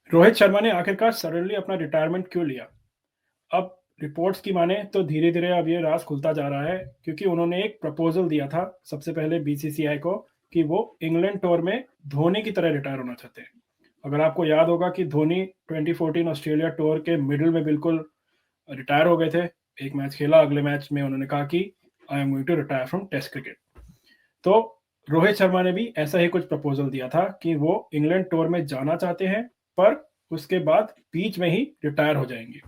रोहित शर्मा ने आखिरकार सडनली अपना रिटायरमेंट क्यों लिया? अब रिपोर्ट्स की माने तो धीरे-धीरे अब ये राज़ खुलता जा रहा है, क्योंकि उन्होंने एक प्रपोज़ल दिया था सबसे पहले बीसीसीआई को कि वो इंग्लैंड टूर में धोनी की तरह रिटायर होना चाहते हैं। अगर आपको याद होगा कि धोनी 2014 ऑस्ट्रेलिया टूर के मिडल में बिल्कुल रिटायर हो गए थे। एक मैच खेला, अगले मैच में उन्होंने कहा कि I am going to retire from test cricket. तो रोहित शर्मा ने भी ऐसा ही कुछ प्रपोज़ल दिया था कि वो इंग्लैंड टूर में जाना चाहते हैं, पर उसके बाद बीच में ही रिटायर हो जाएँगे।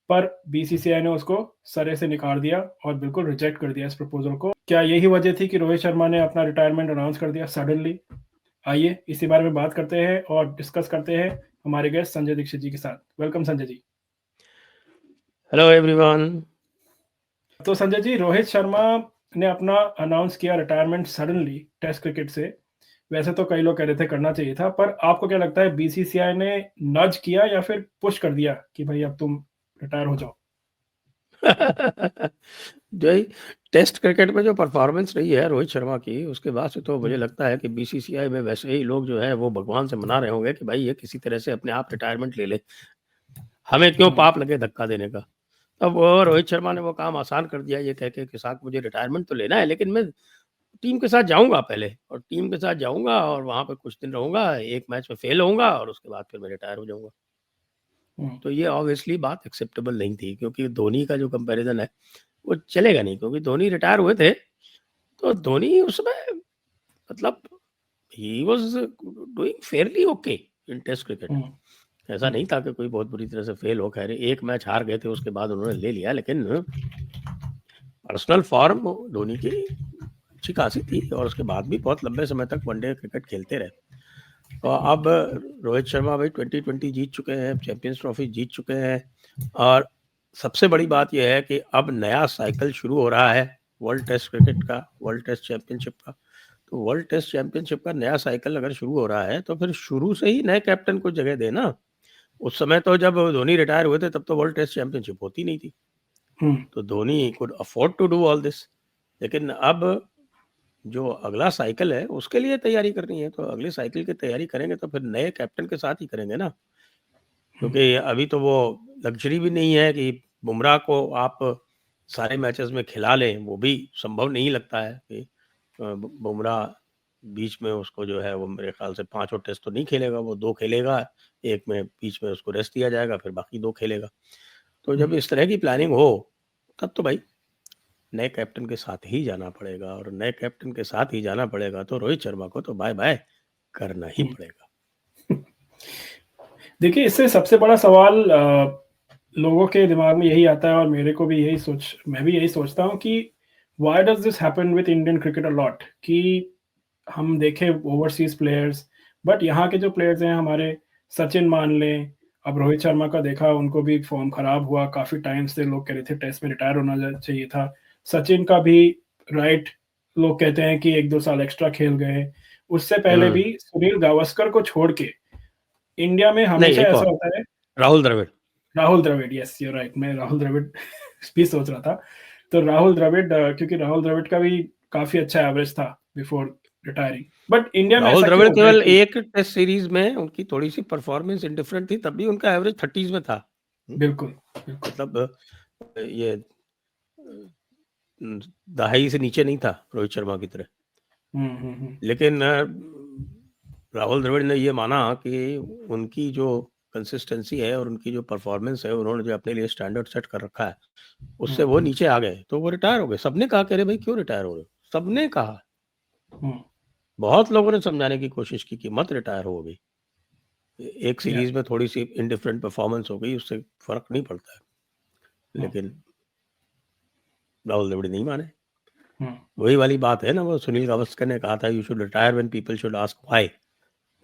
पर बीसीसीआई ने उसको सरे से निकाल दिया और बिल्कुल रिजेक्ट कर दिया इस प्रपोज़ल को। क्या यही वजह थी कि रोहित शर्मा ने अपना रिटायरमेंट अनाउंस कर दिया सडनली? आइए इसी बारे में बात करते हैं और डिस्कस करते हैं हमारे गेस्ट संजय दीक्षित जी के साथ। Welcome Sanjay ji. Hello everyone. तो संजय जी, रोहित शर्मा ने अपना अनाउंस किया रिटायरमेंट सडनली टेस्ट क्रिकेट से। वैसे तो कई लोग कह रहे थे करना चाहिए था, पर आपको क्या लगता है बीसीसीआई ने नज किया या फिर पुश कर दिया कि भाई अब तुम रिटायर हो जाओ? जो ही टेस्ट क्रिकेट में जो परफॉर्मेंस रही है रोहित शर्मा की, उसके बाद से तो मुझे हुँ, लगता है कि बीसीसीआई में वैसे ही लोग जो है वो भगवान से मना रहे होंगे कि भाई ये किसी तरह से अपने आप रिटायरमेंट ले ले, हमें क्यों हुँ, पाप लगे धक्का देने का। अब वो रोहित शर्मा ने वो काम आसान कर दिया ये कह के कि साहब मुझे रिटायरमेंट तो लेना है, लेकिन मैं टीम के साथ जाऊंगा पहले, और टीम के साथ जाऊंगा और वहां पे कुछ दिन रहूंगा, एक मैच में फेल होऊंगा और उसके बाद फिर मैं रिटायर हो जाऊंगा। हुँ, तो ये ऑब्वियसली बात एक्सेप्टेबल नहीं थी, क्योंकि धोनी का जो कंपैरिजन है वो चलेगा नहीं, क्योंकि धोनी रिटायर हुए थे तो धोनी उसमें मतलब he was doing fairly okay in test cricket. हुँ, ऐसा हुँ, नहीं था कि कोई बहुत बुरी तरह से फेल हो। खैर एक मैच हार गए थे, उसके बाद उन्होंने ले लिया, लेकिन पर्सनल फॉर्म धोनी की अच्छी खासी थी और उसके बाद भी बहुत लंबे समय तक वनडे क्रिकेट खेलते रहे। तो अब रोहित शर्मा भाई 2020 जीत चुके हैं, चैंपियंस ट्रॉफी जीत चुके हैं, और सबसे बड़ी बात यह है कि अब नया साइकिल शुरू हो रहा है वर्ल्ड टेस्ट क्रिकेट का, वर्ल्ड टेस्ट चैंपियनशिप का। तो वर्ल्ड टेस्ट चैंपियनशिप का नया साइकिल अगर शुरू हो रहा है तो फिर शुरू से ही नए कैप्टन को जगह देना। उस समय तो जब धोनी रिटायर हुए थे तब तो वर्ल्ड टेस्ट चैंपियनशिप होती नहीं थी, हुँ, तो Dhoni could afford to do all this. लेकिन अब जो अगला साइकिल है उसके लिए तैयारी करनी है, तो अगले साइकिल की तैयारी करेंगे तो फिर नए कैप्टन के साथ ही करेंगे ना, हुँ, क्योंकि अभी तो वो लग्जरी भी नहीं है कि बुमराह को आप सारे मैचेस में खिला लें, वो भी संभव नहीं लगता है कि बुमराह बीच में उसको जो है वो मेरे ख्याल से 5 और टेस्ट तो नहीं खेलेगा, वो 2 खेलेगा, एक में बीच में उसको रेस्ट दिया जाएगा, फिर बाकी 2 खेलेगा। तो हुँ। जब इस तरह की प्लानिंग हो तब तो भाई नए कैप्टन के साथ ही जाना पड़ेगा, और नए कैप्टन के साथ ही जाना पड़ेगा तो रोहित शर्मा को तो बाय-बाय करना ही हुँ। पड़ेगा। देखिए, इससे सबसे बड़ा सवाल लोगों के दिमाग में यही आता है और मेरे को भी मैं भी यही सोचता हूँ कि why does this happen with Indian cricket a lot कि हम देखें ओवरसीज़ प्लेयर्स, बट यहाँ के जो प्लेयर्स हैं हमारे, सचिन मान लें, अब रोहित शर्मा का देखा, उनको भी फ़ॉर्म खराब हुआ, काफ़ी टाइम से लोग कह रहे थे टेस्ट में रिटायर होना चाहिए था। सचिन का भी राइट, लोग कहते हैं कि 1-2 साल एक्स्ट्रा खेल गए। उससे पहले हुँ। भी सुनील गावस्कर को छोड़ के इंडिया में नहीं, हमेशा एक ऐसा और होता है। Rahul Dravid. Rahul Dravid, yes you are right, मैं राहुल द्रविड़ भी सोच रहा था। तो राहुल द्रविड़, क्योंकि राहुल द्रविड़ का भी काफ़ी अच्छा एवरेज था बिफोर रिटायरिंग, बट इंडिया में राहुल ऐसा क्यों द्रविड़ हो गया केवल कि एक टेस्ट सीरीज में उनकी थोड़ी-सी परफॉर्मेंस इंडिफरेंट थी, तब भी उनका एवरेज 30s में था। हुँ, बिल्कुल, बिल्कुल। मतलब ये दहाई से नीचे नहीं था रोहित शर्मा की तरह। हुँ, हुँ, हुँ। लेकिन राहुल द्रविड़ ने ये माना कि उनकी जो कंसिस्टेंसी है और उनकी जो परफॉर्मेंस है, उन्होंने जो अपने लिए स्टैंडर्ड सेट कर रखा है, उससे हुँ, वो हुँ, नीचे आ गए, तो वो रिटायर हो गए। सबने कहा कि अरे भाई क्यों रिटायर हो रहे हो? सबने कहा। हुँ, बहुत लोगों ने समझाने की कोशिश की कि मत रिटायर हो अभी। एक या सीरीज में थोड़ी-सी इंडिफरेंट परफॉर्मेंस हो गई, उससे फ़र्क नहीं पड़ता है। हुँ, लेकिन राहुल द्रविड़ नहीं माने। हुँ, वही वाली बात है ना, वो सुनील गावस्कर ने कहा था, you should retire when people should ask why, and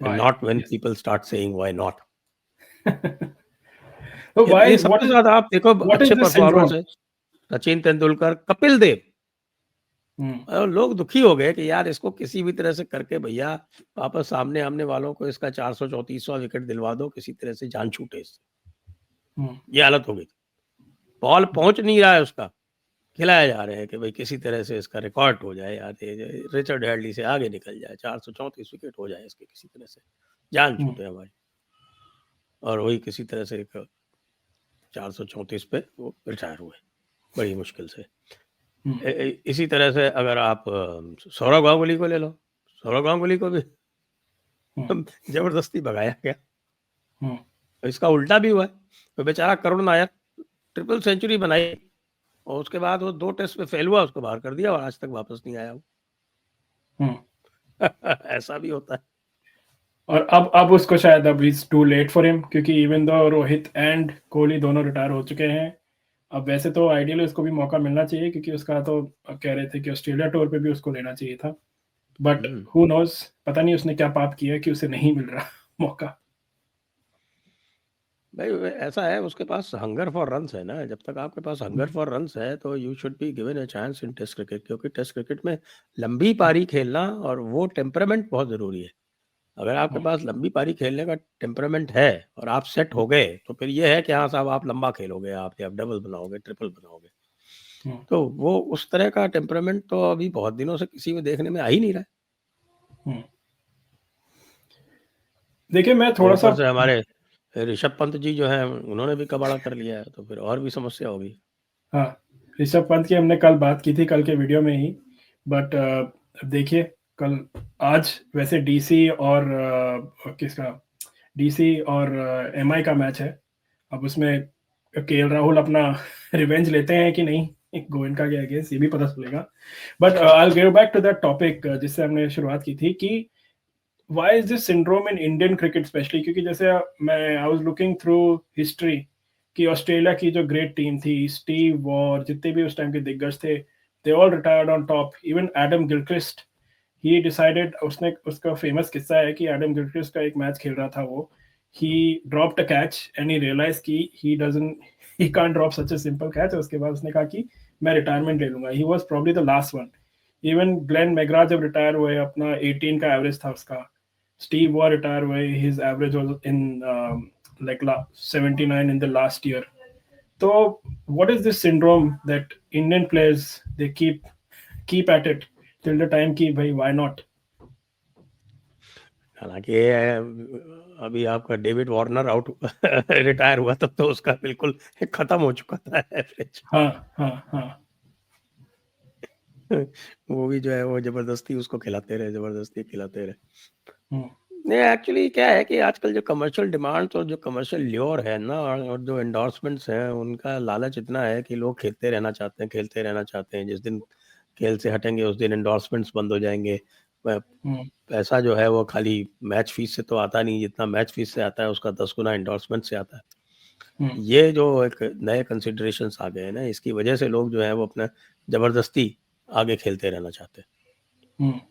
why? Not when yes. People start saying why not. तो ये व्हाई, सबके साथ आप देखो, व्हाट इज़ अच्छे दिस परफॉर्मर्स सिंड्रोम? है, सचिन तेंदुलकर, कपिल देव, हुँ, और लोग दुखी हो गए कि यार इसको किसी भी तरह से करके भैया वापस सामने आमने वालों को इसका 434वां विकेट दिलवा दो, किसी तरह से जान छूटे इससे। हुँ, ये हालत हो गई थी। बॉल हुँ, पहुंच नहीं रहा है उसका, खिलाया जा रहे हैं कि भाई किसी तरह से इसका रिकॉर्ड हो जाए यार, ये रिचर्ड हेडली से आगे निकल जाए, 434 विकेट हो जाए इसके किसी तरह से, जान हुँ। छूटे हमारी। और वही किसी तरह से एक 434 पे वो रिटायर हुए बड़ी मुश्किल से। इसी तरह से अगर आप सौरव गांगुली को ले लो, सौरव गांगुली को भी जबरदस्ती भगाया गया। इसका उल्टा भी हुआ है, तो बेचारा करुण नायर ट्रिपल सेंचुरी बनाई और उसके बाद वो 2 टेस्ट पे फेल हुआ, उसको बाहर कर दिया और आज तक वापस नहीं आया वो। ऐसा भी होता है। और अब उसको शायद अब it's too late for him, क्योंकि even though Rohit and Kohli दोनों रिटायर हो चुके हैं। अब वैसे तो आइडियली उसको भी मौका मिलना चाहिए, क्योंकि उसका तो कह रहे थे कि ऑस्ट्रेलिया टूर पे भी उसको लेना चाहिए था, बट हु नोज, पता नहीं उसने क्या पाप किया कि उसे नहीं मिल रहा मौका। भाई ऐसा है, उसके पास हंगर फॉर रन्स है ना। जब तक आपके पास हंगर फॉर रन्स है तो you should be given a chance in test cricket, क्योंकि टेस्ट क्रिकेट में लंबी पारी खेलना और वो टेम्परामेंट बहुत ज़रूरी है। अगर आपके पास लंबी पारी खेलने का टेम्परामेंट है और आप सेट हो गए, तो फिर ये है कि हाँ साहब आप लंबा खेलोगे, आप डबल बनाओगे, ट्रिपल बनाओगे। तो वो उस तरह का टेम्परामेंट तो अभी बहुत दिनों से किसी में देखने में आ ही नहीं रहा है। देखिए मैं थोड़ा सा, हमारे ऋषभ पंत जी जो है उन्होंने भी कबाड़ा कर लिया है, तो फिर और भी समस्या होगी। हाँ, ऋषभ पंत की हमने कल बात की थी, कल के वीडियो में ही, बट देखिए कल, आज वैसे डीसी और किसका, डीसी और एमआई का मैच है। अब उसमें केएल राहुल अपना रिवेंज लेते हैं कि नहीं गोयनका के अगेंस्ट, ये भी पता चलेगा। But I will go back to that topic जिससे हमने शुरुआत की थी कि why is this syndrome in Indian cricket specially, क्योंकि जैसे मैं I was looking through history कि ऑस्ट्रेलिया की जो ग्रेट टीम थी, स्टीव वॉर, जितने भी उस टाइम के दिग्गज थे, they all retired on top. Even Adam Gilchrist, he decided, उसने, उसका फेमस किस्सा है कि एडम गिलक्रिस्ट का एक मैच खेल रहा था वो, he dropped a catch and he realized कि he can't drop such a simple catch। उसके बाद उसने कहा कि मैं रिटायरमेंट ले लूंगा। he was probably the last one। Even Glenn McGrath जब रिटायर हुए, अपना 18 का एवरेज था उसका। स्टीव वॉर रिटायर हुए, his average was in like 79 in the last year। तो what is this syndrome that Indian players they keep at it till the time कि भाई why not। हालांकि अभी आपका डेविड वार्नर आउट रिटायर हुआ तब तो उसका बिल्कुल खत्म हो चुका था एवरेज। हाँ हाँ हाँ। वो भी जो है वो जबरदस्ती उसको खिलाते रहे। नहीं एक्चुअली क्या है कि आजकल जो कमर्शियल डिमांड्स और जो कमर्शियल ल्योर है ना, और जो एंडोर्समेंट्स हैं, उनका लालच इतना है कि लोग खेलते रहना चाहते हैं। जिस दिन खेल से हटेंगे उस दिन एंडोर्समेंट्स बंद हो जाएंगे। पैसा जो है वो खाली मैच फीस से तो आता नहीं, जितना मैच फीस से आता है उसका 10 गुना एंडोर्समेंट से आता है। ये जो एक नए कंसिडरेशंस आ गए हैं ना, इसकी वजह से लोग जो है वो अपना जबरदस्ती आगे खेलते रहना चाहते हैं।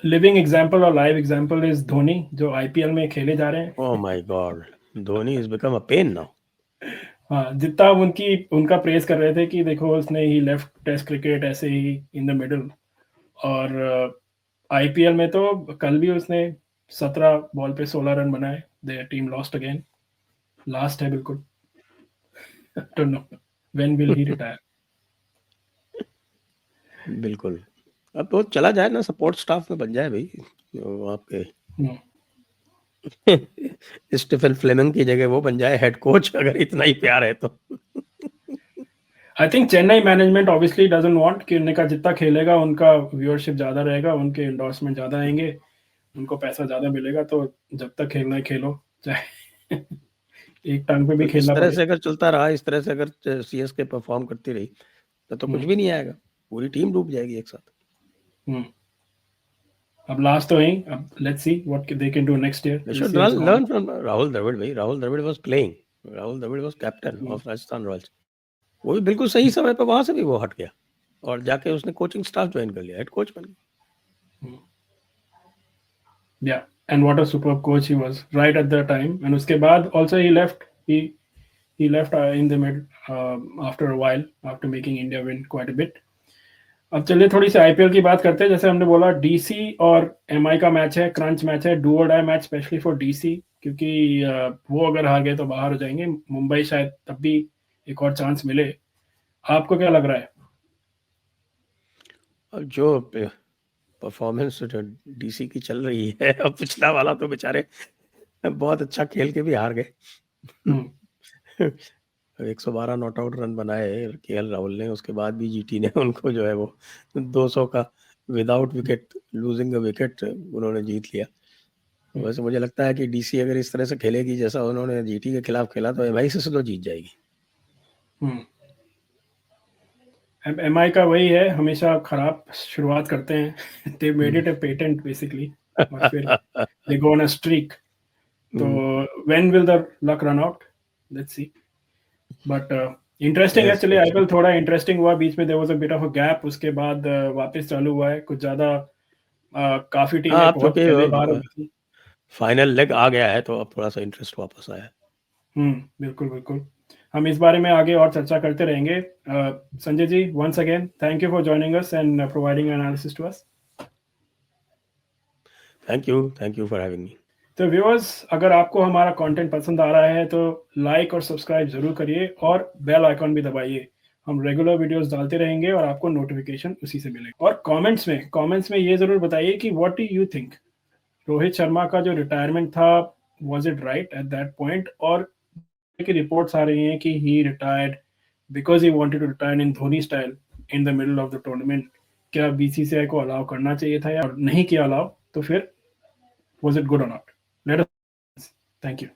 लिविंग एग्जांपल और लाइव एग्जांपल इज धोनी, जो आईपीएल में खेले जा रहे हैं। Oh my God, Dhoni is become a pain now. हाँ, जितना उनका प्रेस कर रहे थे कि देखो उसने ही लेफ्ट टेस्ट क्रिकेट ऐसे ही इन द मिडल, और आईपीएल में तो कल भी उसने 17 बॉल पे 16 रन बनाए। Their team lost again, last है बिल्कुल। Don't know when will he retire. बिल्कुल, अब तो चला जाए ना, सपोर्ट स्टाफ में बन जाए भाई वो आपके स्टीफन फ्लेमिंग की जगह वो बन जाए हेड कोच, अगर इतना ही प्यार है तो। I think Chennai management obviously doesn't want कि उनका जितना खेलेगा उनका व्यूअरशिप ज़्यादा रहेगा, उनके एंडोर्समेंट ज़्यादा आएंगे, उनको पैसा ज़्यादा मिलेगा, तो जब तक खेलना है खेलो, चाहे एक टांग पे भी तो इस खेलना तरह पड़े। से अगर चलता रहा, इस तरह से अगर सीएसके परफॉर्म करती रही तो कुछ भी नहीं आएगा, पूरी टीम डूब जाएगी एक साथ। अब लास्ट तो यही, अब let's see what they can do next year. They should learn from Rahul Dravid भाई। Rahul Dravid was playing, Rahul Dravid was captain of Rajasthan Royals. वो भी बिल्कुल सही समय पर वहां से भी वो हट गया और जाके उसने कोचिंग स्टाफ ज्वाइन कर लिया, हेड कोच बन गया। Yeah, and what a superb coach he was right at the time। and उसके बाद also he left in the mid after a while, after making India win quite a bit। अब चलिए थोड़ी सी IPL की बात करते हैं। जैसे हमने बोला डीसी और एमआई का मैच है, क्रंच मैच है, do or die match, specially for DC, क्योंकि वो अगर हार गए तो बाहर हो जाएंगे। मुंबई शायद तब भी एक और चांस मिले। आपको क्या लग रहा है? जो परफॉर्मेंस डीसी की चल रही है, अब पिछला वाला तो बेचारे बहुत अच्छा खेल के भी हार गए। हम्म 112 नॉट आउट रन बनाए केएल राहुल ने, उसके बाद भी जीटी ने उनको जो है वो 200 का without wicket, losing a wicket उन्होंने जीत लिया। वैसे मुझे लगता है कि डीसी अगर इस तरह से खेलेगी जैसा उन्होंने जीटी के खिलाफ खेला तो एमआई से तो जीत जाएगी। एमआई का वही है, हमेशा खराब शुरुआत करते हैं। They made it a patent basically, और फिर they go on a streak. तो when will the luck run out, let's see. But interesting है। चलिए, आईपीएल थोड़ा इंटरेस्टिंग हुआ, बीच में there was a bit of a gap, उसके बाद वापस चालू हुआ है कुछ ज्यादा। काफी टीमें अब बहुत पहले बाहर हो गई थी। फाइनल लेग आ गया है तो अब थोड़ा सा इंटरेस्ट वापस आया है। बिल्कुल बिल्कुल। हम इस बारे में आगे और चर्चा करते रहेंगे। Sanjay ji, once again thank you for joining us and providing analysis to us. Thank you for having me. तो व्यूअर्स, अगर आपको हमारा कंटेंट पसंद आ रहा है तो लाइक और सब्सक्राइब जरूर करिए और बेल आइकॉन भी दबाइए। हम रेगुलर वीडियोस डालते रहेंगे और आपको नोटिफिकेशन उसी से मिलेगा। और कमेंट्स में ये जरूर बताइए कि what do you think, Rohit Sharma का जो रिटायरमेंट था, was it right at that point? और की रिपोर्ट्स आ रही हैं कि he retired because he wanted to retire in Dhoni style in the middle of the tournament. क्या बीसीसीआई को अलाउ करना चाहिए था, या नहीं किया अलाउ, तो फिर was it good or not? Let us. Thank you.